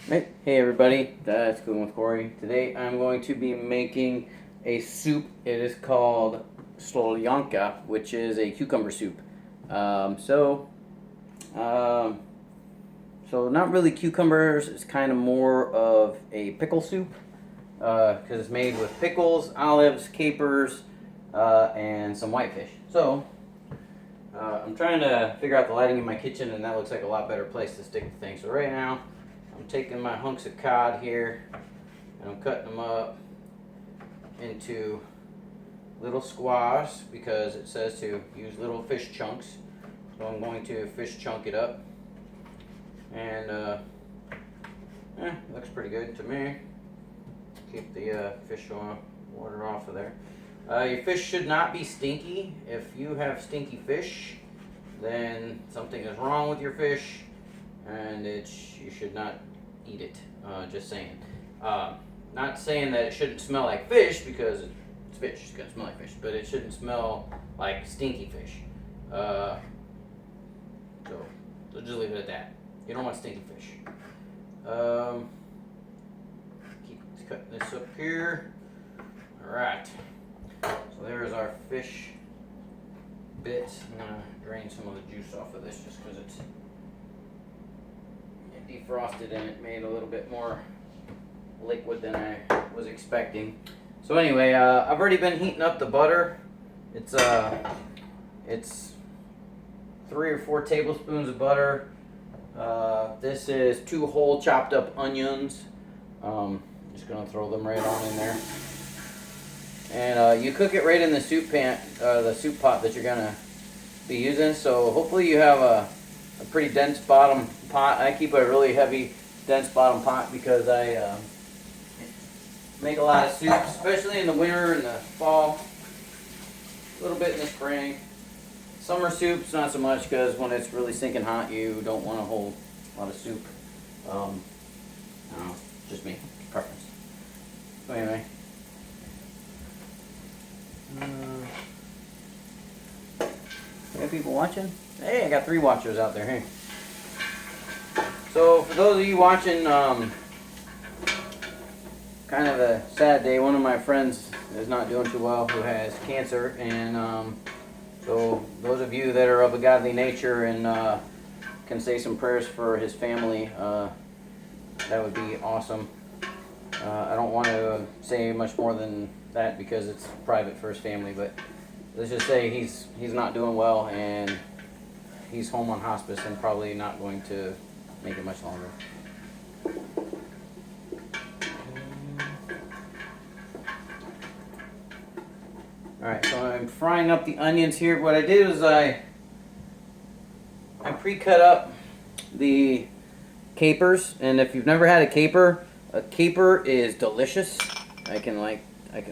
Hey everybody, that's Cooking with Cory. Today I'm going to be making a soup. It is called Soyinka, which is a cucumber soup. Um, so, um, so not really cucumbers. It's kind of more of a pickle soup because it's made with pickles, olives, capers, and some whitefish. I'm trying to figure out the lighting in my kitchen, and that looks like a lot better place to stick the thing. So right now, I'm taking my hunks of cod here, and I'm cutting them up into little squash because it says to use little fish chunks. So I'm going to fish chunk it up, and looks pretty good to me. Keep the fish water off of there. Your fish should not be stinky. If you have stinky fish, then something is wrong with your fish, and you should not eat it. Just saying. Not saying that it shouldn't smell like fish, because it's fish. It's gonna smell like fish, but it shouldn't smell like stinky fish. So just leave it at that. You don't want stinky fish. Keep cutting this up here. All right. So there's our fish bit. I'm gonna drain some of the juice off of this just because it defrosted and it made a little bit more liquid than I was expecting. So anyway, I've already been heating up the butter. It's 3 or 4 tablespoons of butter. This is 2 whole chopped up onions. Just gonna throw them right on in there. And you cook it right in the soup pan, the soup pot that you're gonna be using. So hopefully you have a pretty dense bottom pot. I keep a really heavy, dense bottom pot because I make a lot of soup, especially in the winter and the fall. A little bit in the spring. Summer soups, not so much, because when it's really stinking hot, you don't want a whole lot of soup. I don't know, just me, preference. So anyway. Got people watching? Hey, I got 3 watchers out there. Hey. So for those of you watching, kind of a sad day. One of my friends is not doing too well, who has cancer, and so those of you that are of a godly nature and can say some prayers for his family, that would be awesome. I don't want to say much more than that because it's private for his family, but let's just say he's not doing well, and he's home on hospice and probably not going to make it much longer. Alright, so I'm frying up the onions here. What I did is I pre-cut up the capers, and if you've never had a caper is delicious. I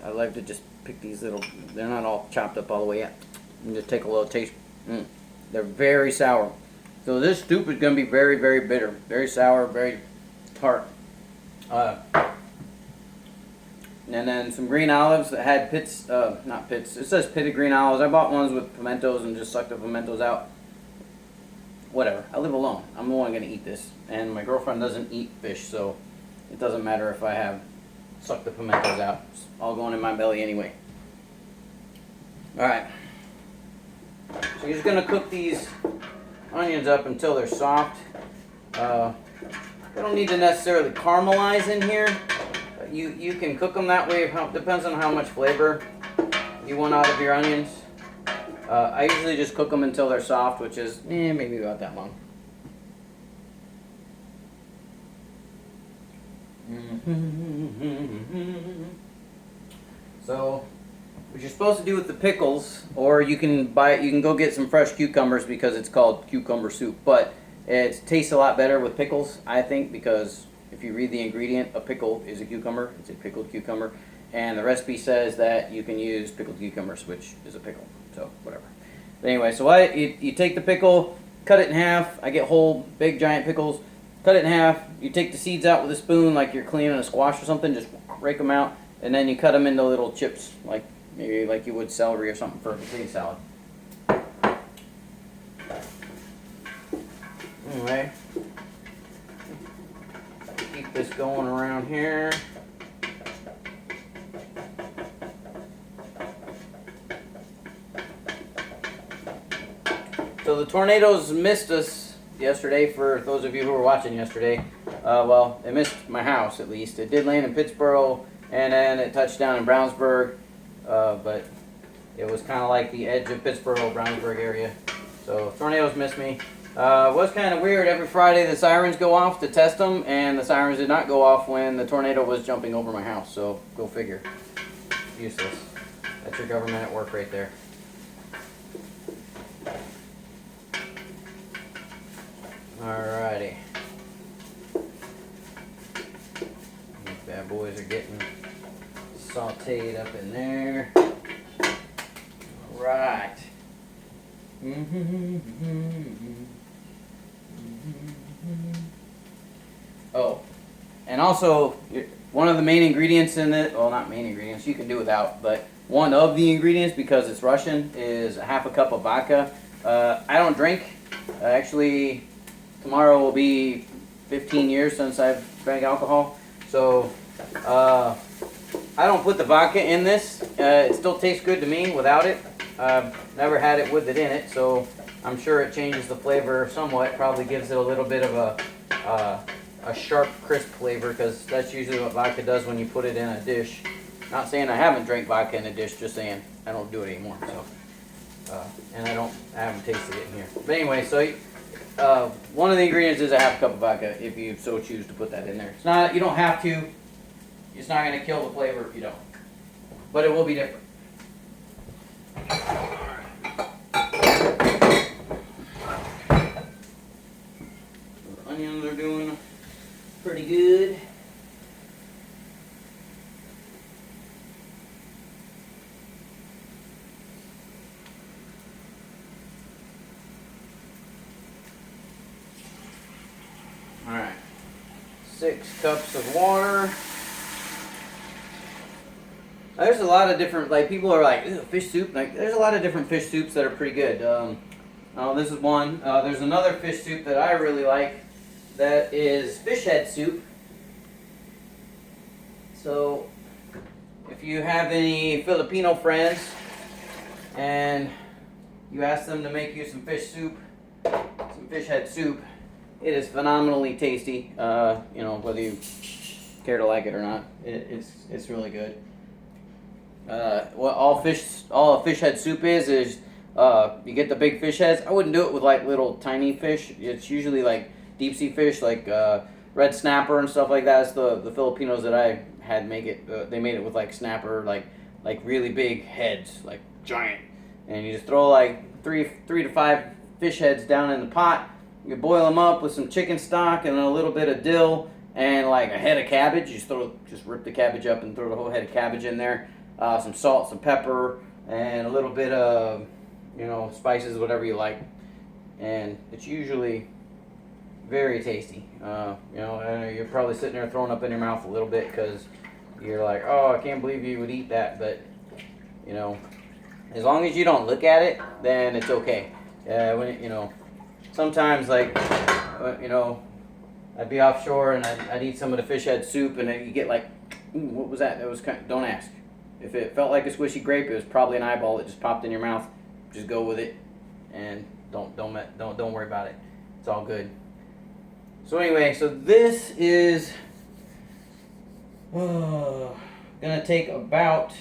like to just pick these little, they're not all chopped up all the way yet, and just take a little taste. They're very sour. So this soup is going to be very, very bitter, very sour, very tart. And then some green olives that had pits, not pits, it says pitted green olives. I bought ones with pimentos and just sucked the pimentos out. Whatever, I live alone. I'm the one going to eat this. And my girlfriend doesn't eat fish, so it doesn't matter if I have sucked the pimentos out. It's all going in my belly anyway. Alright. So you're just going to cook these onions up until they're soft. They don't need to necessarily caramelize in here. You can cook them that way. It depends on how much flavor you want out of your onions. I usually just cook them until they're soft, which is maybe about that long. So, what you're supposed to do with the pickles, or you can go get some fresh cucumbers because it's called cucumber soup, but it tastes a lot better with pickles, I think, because if you read the ingredient, a pickle is a cucumber. It's a pickled cucumber, and the recipe says that you can use pickled cucumbers, which is a pickle. So whatever. But anyway, so you take the pickle, cut it in half. I get whole big giant pickles. Cut it in half. You take the seeds out with a spoon, like you're cleaning a squash or something. Just rake them out, and then you cut them into little chips, maybe like you would celery or something for a potato salad. Anyway, keep going around here. So the tornadoes missed us yesterday, for those of you who were watching yesterday. Well, it missed my house at least. It did land in Pittsburgh, and then it touched down in Brownsburg, but it was kind of like the edge of Pittsburgh, Brownsburg area. So tornadoes missed me. It was kind of weird. Every Friday the sirens go off to test them, and the sirens did not go off when the tornado was jumping over my house. So go figure. Useless. That's your government at work right there. Alrighty. These bad boys are getting sauteed up in there. Alright. Oh, and also one of the main ingredients in it, well, not main ingredients, you can do without, but one of the ingredients, because it's Russian, is half a cup of vodka. I don't drink. Actually, tomorrow will be 15 years since I've drank alcohol, so I don't put the vodka in this. It still tastes good to me without it. Never had it with it in it, so I'm sure it changes the flavor somewhat. Probably gives it a little bit of a sharp, crisp flavor, because that's usually what vodka does when you put it in a dish. Not saying I haven't drank vodka in a dish, just saying I don't do it anymore. So, and I haven't tasted it in here. But anyway, so one of the ingredients is a half cup of vodka, if you so choose to put that in there. It's not, you don't have to. It's not going to kill the flavor if you don't, but it will be different. The onions are doing pretty good. Alright, 6 cups of water. There's a lot of different, like, people are like, ew, fish soup. Like, there's a lot of different fish soups that are pretty good. This is one. There's another fish soup that I really like that is fish head soup. So, if you have any Filipino friends and you ask them to make you some fish soup, some fish head soup, it is phenomenally tasty. You know, whether you care to like it or not, it's really good. What all a fish head soup is you get the big fish heads. I wouldn't do it with like little tiny fish. It's usually like deep sea fish, like red snapper and stuff like that. It's the Filipinos that I had make it. They made it with like snapper, like really big heads, like giant. And you just throw like three to 5 fish heads down in the pot. You boil them up with some chicken stock and a little bit of dill and like a head of cabbage. You just rip the cabbage up and throw the whole head of cabbage in there. Some salt, some pepper, and a little bit of, spices, whatever you like. And it's usually very tasty. And you're probably sitting there throwing up in your mouth a little bit because you're like, oh, I can't believe you would eat that. But, as long as you don't look at it, then it's okay. Sometimes, like, I'd be offshore and I'd eat some of the fish head soup, and then you get like, ooh, what was that? That was don't ask. If it felt like a squishy grape, it was probably an eyeball that just popped in your mouth. Just go with it, and don't worry about it. It's all good. So anyway, so this is gonna take about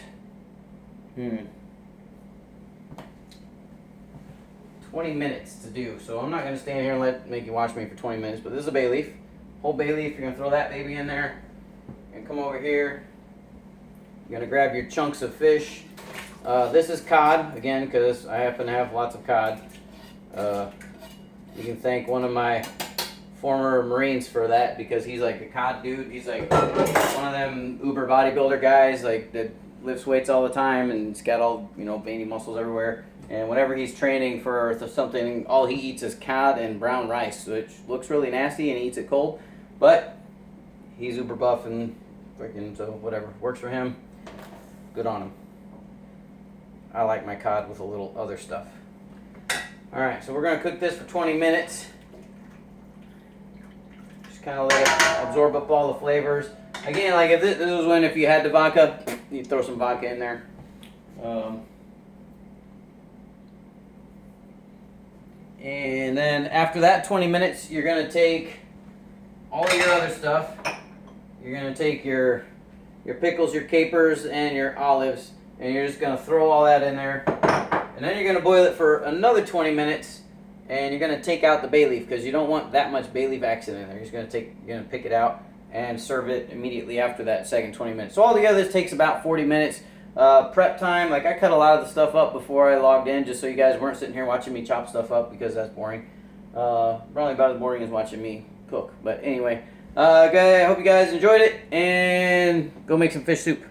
20 minutes to do. So I'm not gonna stand here and make you watch me for 20 minutes. But this is a bay leaf, whole bay leaf. You're gonna throw that baby in there, and come over here. You're going to grab your chunks of fish. This is cod, again, because I happen to have lots of cod. You can thank one of my former Marines for that, because he's like a cod dude. He's like one of them uber bodybuilder guys, like, that lifts weights all the time, and he's got all, veiny muscles everywhere. And whenever he's training for something, all he eats is cod and brown rice, which looks really nasty, and he eats it cold. But he's uber buff and freaking, so whatever, works for him. Good on him. I like my cod with a little other stuff. Alright, so we're going to cook this for 20 minutes. Just kind of let it absorb up all the flavors. Again, like if this was when if you had the vodka, you'd throw some vodka in there. And then after that 20 minutes, you're going to take all of your other stuff. You're going to take your pickles, your capers, and your olives, and you're just going to throw all that in there. And then you're going to boil it for another 20 minutes, and you're going to take out the bay leaf because you don't want that much bay leaf accent in there. You're going to pick it out and serve it immediately after that second 20 minutes. So altogether, this takes about 40 minutes. Prep time, like I cut a lot of the stuff up before I logged in just so you guys weren't sitting here watching me chop stuff up because that's boring. Probably about as boring as watching me cook. But anyway, okay, I hope you guys enjoyed it, and go make some fish soup.